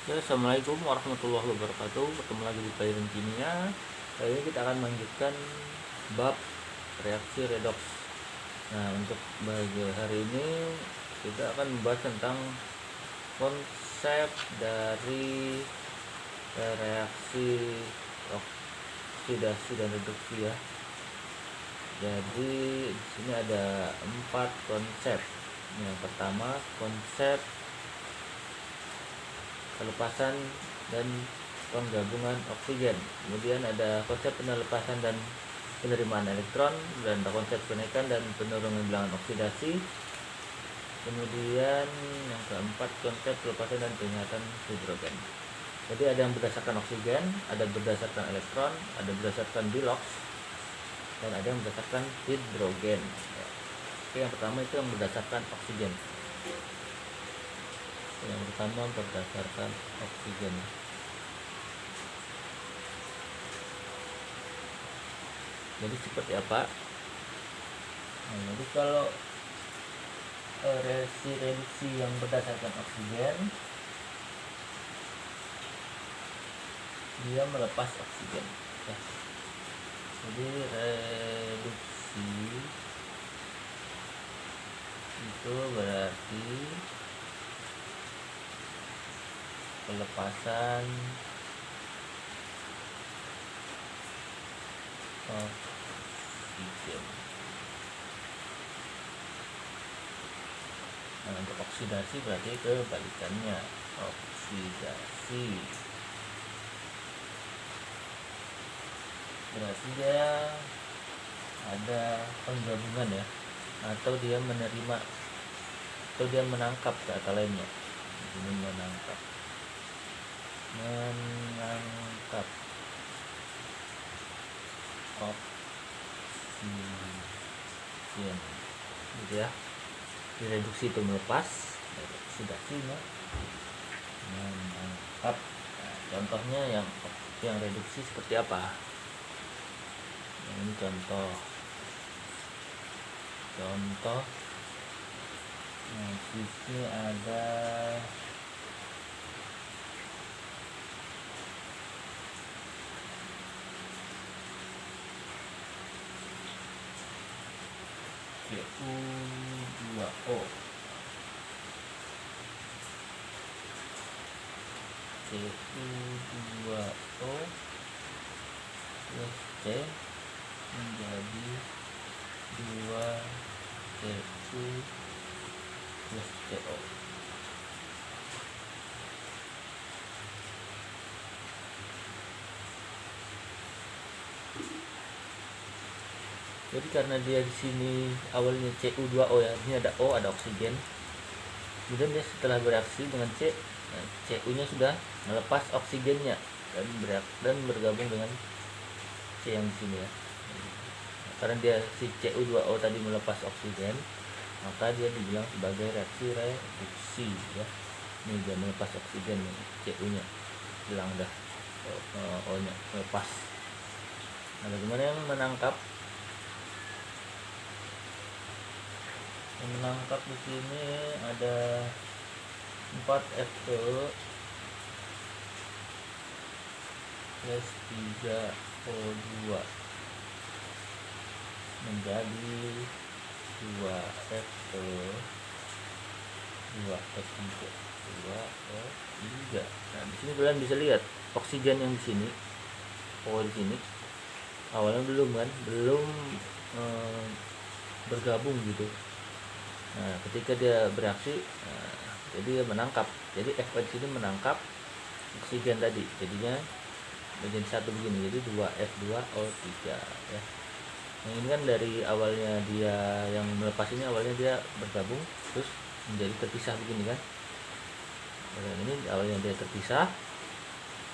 Ya, Assalamualaikum warahmatullahi wabarakatuh. Ketemu lagi di pelajaran kimia. Kali ini kita akan melanjutkan bab reaksi redox. Nah, untuk bagi hari ini kita akan membahas tentang konsep dari reaksi oksidasi dan reduksi ya. Jadi di sini ada 4 konsep. Yang pertama, konsep pelepasan dan penggabungan oksigen. Kemudian ada konsep penelepasan dan penerimaan elektron, dan ada konsep kenaikan dan penurunan bilangan oksidasi. Kemudian yang keempat, konsep pelepasan dan penyehatan hidrogen. Jadi ada yang berdasarkan oksigen, ada berdasarkan elektron, ada berdasarkan bilox, dan ada yang berdasarkan hidrogen. Oke, yang pertama itu yang berdasarkan oksigen. Yang pertama berdasarkan oksigen. Jadi seperti apa? Nah, jadi kalau reaksi yang berdasarkan oksigen, dia melepas oksigen ya. Jadi reduksi itu berarti pelepasan oksigen. Nah, untuk oksidasi berarti kebalikannya, oksidasi berarti dia ada penggabungan ya, atau dia menerima, atau dia menangkap kata lainnya. Ini menangkap oksigen gitu ya. Direduksi itu melepas, oksidasinya menangkap. Nah, contohnya yang reduksi seperti apa? Ini contoh nah, di sini ada Cu2O. Cu2O plus C menjadi 2Cu plus CO. Jadi karena dia di sini awalnya Cu2O ya, ini ada O, ada oksigen. Kemudian dia setelah bereaksi dengan C, nah, Cu-nya sudah melepas oksigennya dan bergabung dengan C yang di sini ya. Karena dia si Cu2O tadi melepas oksigen, maka dia dibilang sebagai reaksi reduksi ya. Ini dia melepas oksigen, Cu-nya hilang dah, O-nya melepas. Nah, bagaimana yang menangkap? Yang menangkap di sini ada 4Fe plus 3O2 menjadi 2Fe 2O3. Nah, di sini kalian bisa lihat oksigen yang di sini, O di sini awalnya belum bergabung gitu. Nah, ketika dia bereaksi, jadi dia menangkap. Jadi F di sini menangkap oksigen tadi, jadinya menjadi satu begini. Jadi 2F2O3 ya. Yang ini kan dari awalnya dia yang melepas ini, awalnya dia bergabung terus menjadi terpisah begini kan. Dan ini awalnya dia terpisah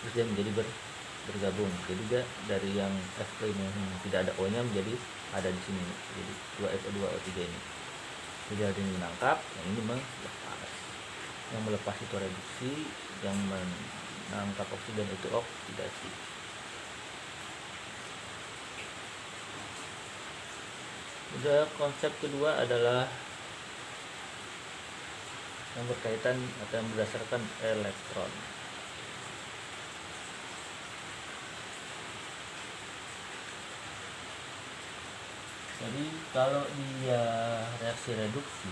terus dia menjadi bergabung. Jadi dia dari yang F yang tidak ada O-nya menjadi ada di sini. Jadi 2F2O3 ini. Jadi ada yang menangkap, yang ini melepas. Yang melepas itu reduksi, yang menangkap oksigen itu oksidasi. Udah, konsep kedua adalah yang berkaitan atau yang berdasarkan elektron. Jadi kalau dia reaksi reduksi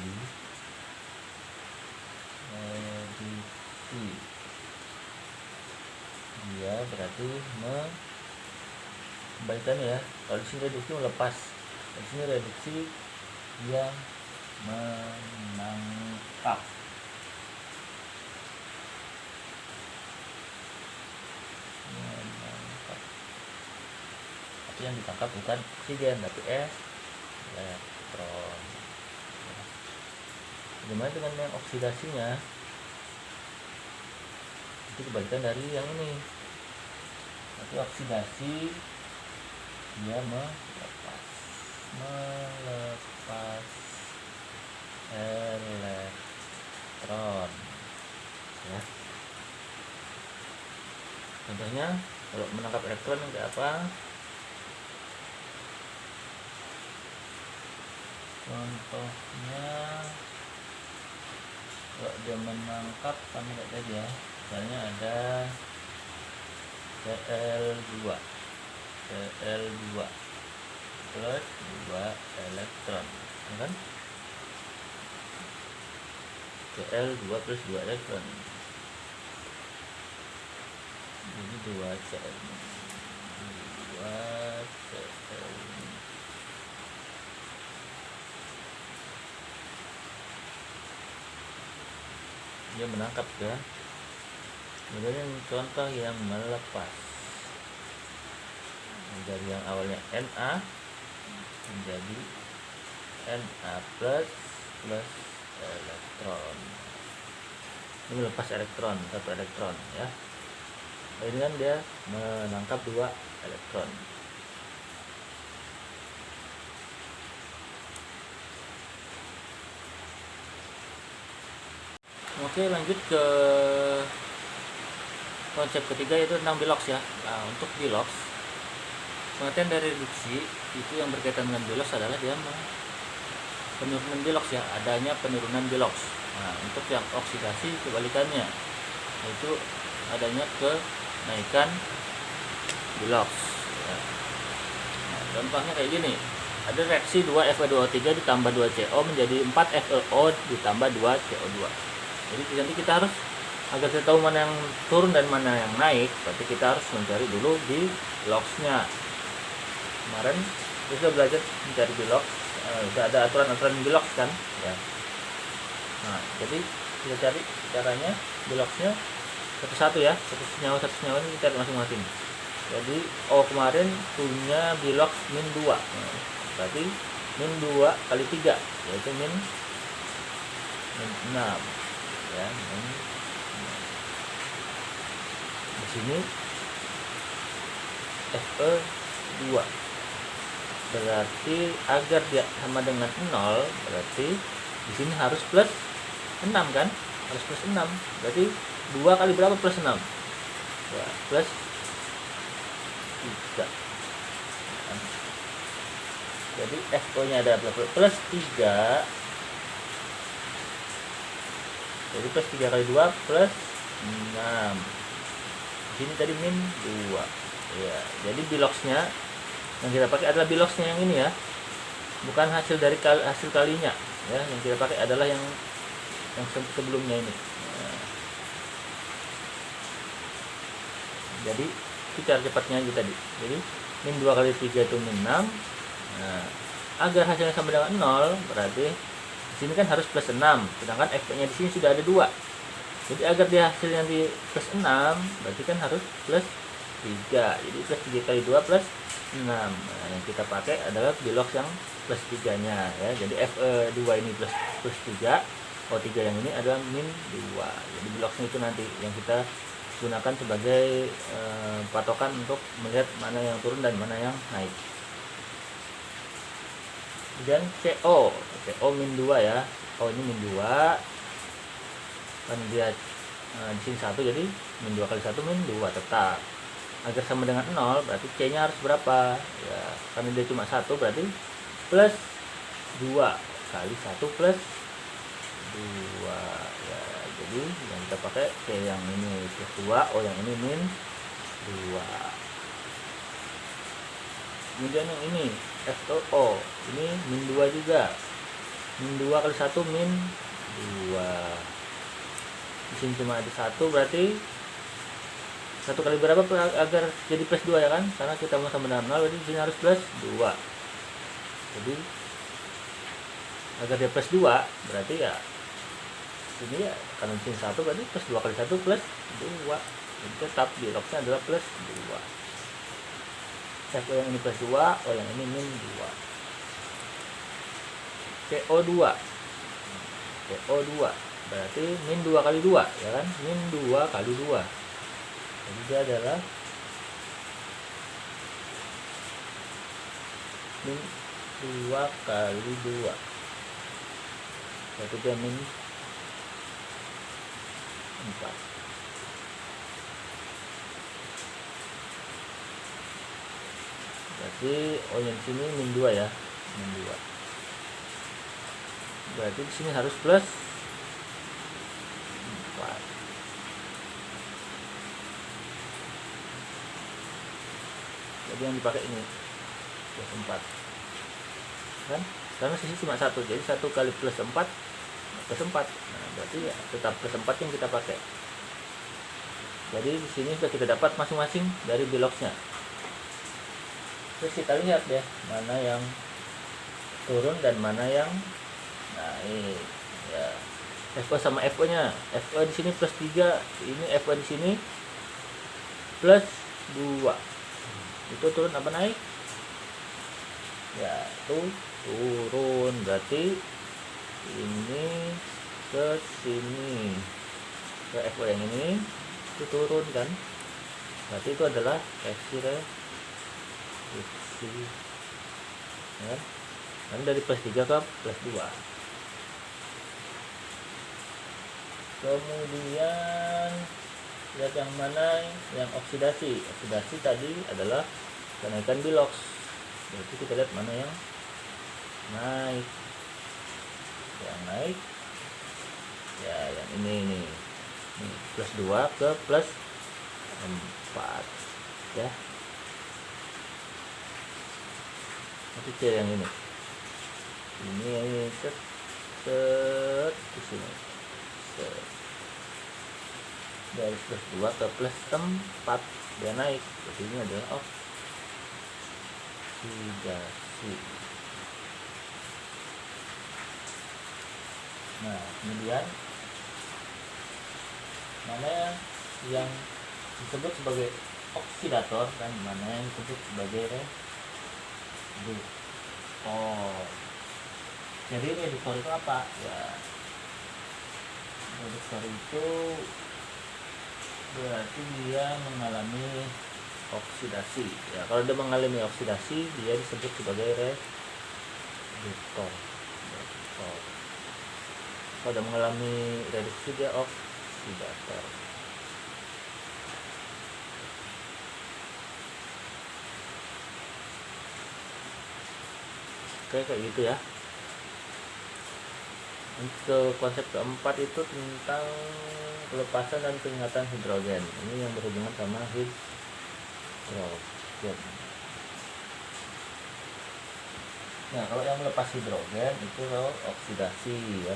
dia berarti kembalikan ya. Kalau di sini reduksi melepas, di sini reduksi dia menangkap. Tapi yang ditangkap bukan oksigen tapi elektron. Bagaimana dengan yang oksidasinya? Itu kebalikan dari yang ini. Tapi oksidasi dia melepas elektron ya. Contohnya kalau menangkap elektron yang kayak apa? Contohnya kalau dia menangkap sama kayak tadi ya, misalnya ada Cl2 plus 2 elektron ya kan? Cl2 plus 2 elektron, jadi 2 Cl dia menangkap ya. Kemudian contoh yang melepas dari yang awalnya Na menjadi Na plus elektron. Ini melepas elektron, 1 elektron ya. Ini kan dia menangkap 2 elektron. Oke, lanjut ke konsep ketiga yaitu tentang bilox ya. Nah, untuk bilox, pengertian dari reduksi itu yang berkaitan dengan bilox adalah dia penurunan bilox ya, adanya penurunan bilox. Nah, untuk yang oksidasi kebalikannya, yaitu adanya kenaikan bilox ya. Nah, contohnya kayak gini, ada reaksi 2Fe2O3 ditambah 2CO menjadi 4FeO ditambah 2CO2. Jadi nanti kita harus, agar kita tahu mana yang turun dan mana yang naik, berarti kita harus mencari dulu di biloxnya. Kemarin kita belajar mencari bilox, sudah ada aturan-aturan bilox kan ya. Nah, jadi kita cari caranya biloxnya satu-satu ya, satu senyawa ini kita cari masing-masing. Jadi O kemarin punya bilox min 2, nah, berarti min 2 kali 3 yaitu min 6 ya. Di sini Fe2 berarti agar dia sama dengan 0, berarti di sini harus plus 6 kan, harus plus 6, berarti 2 kali berapa plus 6 ya, plus 3. Jadi FO nya ada plus 3, jadi plus 3 kali 2 plus 6. Di sini tadi min 2 ya. Jadi biloxnya yang kita pakai adalah biloxnya yang ini ya, bukan hasil dari hasil kalinya ya. Yang kita pakai adalah yang sebelumnya ini ya. Jadi cara cepatnya aja tadi, jadi min 2 kali 3 itu min 6. Nah, agar hasilnya sama dengan 0, berarti di sini kan harus plus 6, sedangkan F-nya di sini sudah ada 2. Jadi agar dia hasilnya di plus 6, berarti kan harus plus 3. Jadi plus 3 kali 2 plus 6. Nah, yang kita pakai adalah bilox yang plus 3-nya ya. Jadi F2 ini plus 3, O3 yang ini adalah min 2. Jadi biloxnya itu nanti yang kita gunakan sebagai patokan untuk melihat mana yang turun dan mana yang naik. Dan CO min 2 ya. O ini min 2 kan dia di sini 1, jadi min 2 kali 1 min 2 tetap. Agar sama dengan 0, berarti C nya harus berapa ya, karena dia cuma 1, berarti plus 2 kali 1 plus 2 ya. Jadi yang kita pakai C yang ini plus 2, O yang ini min 2. Kemudian yang ini FeO, ini min 2 juga. Min 2 kali 1 min 2. Di sini cuma ada 1, berarti 1 kali berapa agar jadi plus 2 ya kan? Karena kita mau sama dengan 0, berarti di sini harus plus 2. Jadi agar dia plus 2, berarti ya sini ya, karena di sini 1 berarti plus 2 kali 1 plus 2. Jadi tetap di lognya adalah plus 2. FO yang ini plus 2, O yang ini min 2. CO2 berarti min 2 kali 2 ya kan, min 2 kali 2, jadi dia adalah min 2 kali 2, berarti dia min 4. Berarti O yang sini min 2 ya, min 2. Berarti di sini harus plus 4. Jadi yang dipakai ini plus 4 kan, karena sisi cuma 1, jadi 1 kali plus 4 plus 4. Nah, berarti ya tetap plus 4 yang kita pakai. Jadi di sini sudah kita dapat masing-masing dari blocksnya. Terus kita lihat deh mana yang turun dan mana yang naik ya. FO sama FO nya, FO di sini plus 3, ini FO di sini plus 2. Itu turun apa naik? Ya, itu turun, berarti ini ke sini, ke FO yang ini itu turun kan, berarti itu adalah reaksi ya. Dan dari plus 3 ke plus 2. Kemudian lihat yang mana yang oksidasi. Oksidasi tadi adalah kenaikan bilox, berarti kita lihat mana yang naik. Yang naik ya yang ini plus 2 ke plus 4 ya. Nanti cari yang ini set di sini set. Dari plus 2 ke plus 4 dia naik, jadi ini adalah oksidasi. Nah, kemudian mana yang disebut sebagai oksidator dan mana yang disebut sebagai reduktor. Jadi reduktor itu apa? Ya, reduktor itu berarti dia mengalami oksidasi. Ya, kalau dia mengalami oksidasi, dia disebut sebagai reduktor. Kalau dia mengalami reduksi, dia oksidator. Oke, kayak gitu ya. Untuk konsep keempat itu tentang pelepasan dan pengingatan hidrogen. Ini yang berhubungan sama hidrogen. Nah, kalau yang melepas hidrogen itu oksidasi ya.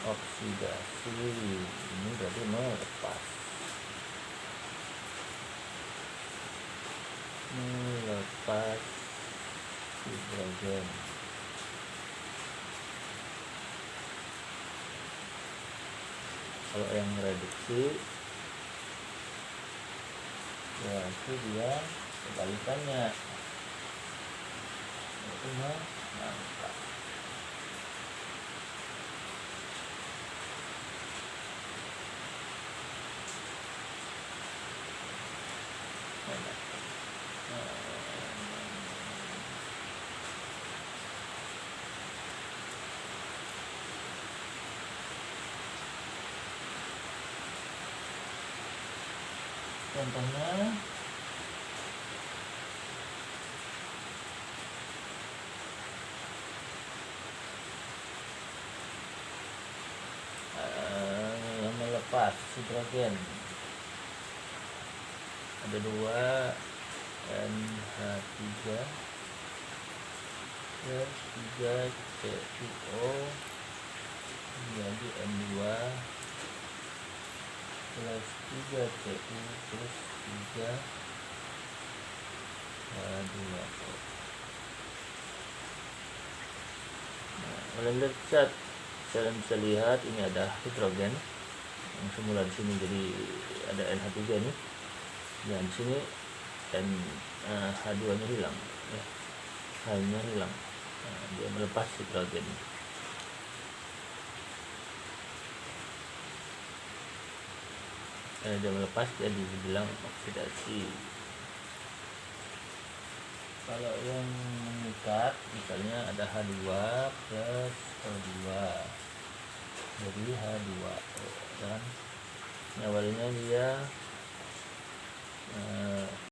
Oksidasi ini berarti melepas hidrogen. Kalau yang reduksi ya itu dia kebalikannya, itu mengangkat. Contohnya yang melepas hidrogen ada 2 NH3 plus 3 C2O menjadi N2 plus 3Cu plus 3H2O. Nah, kalian bisa lihat ini ada hidrogen yang semula di sini, jadi ada NH3 nih, dan di sini H2 nya hilang ya, H-nya hilang. Nah, dia melepas hidrogen. Dia melepas, jadi dibilang oksidasi. Kalau yang mengikat misalnya ada H2 plus O2 jadi H2O, dan awalnya dia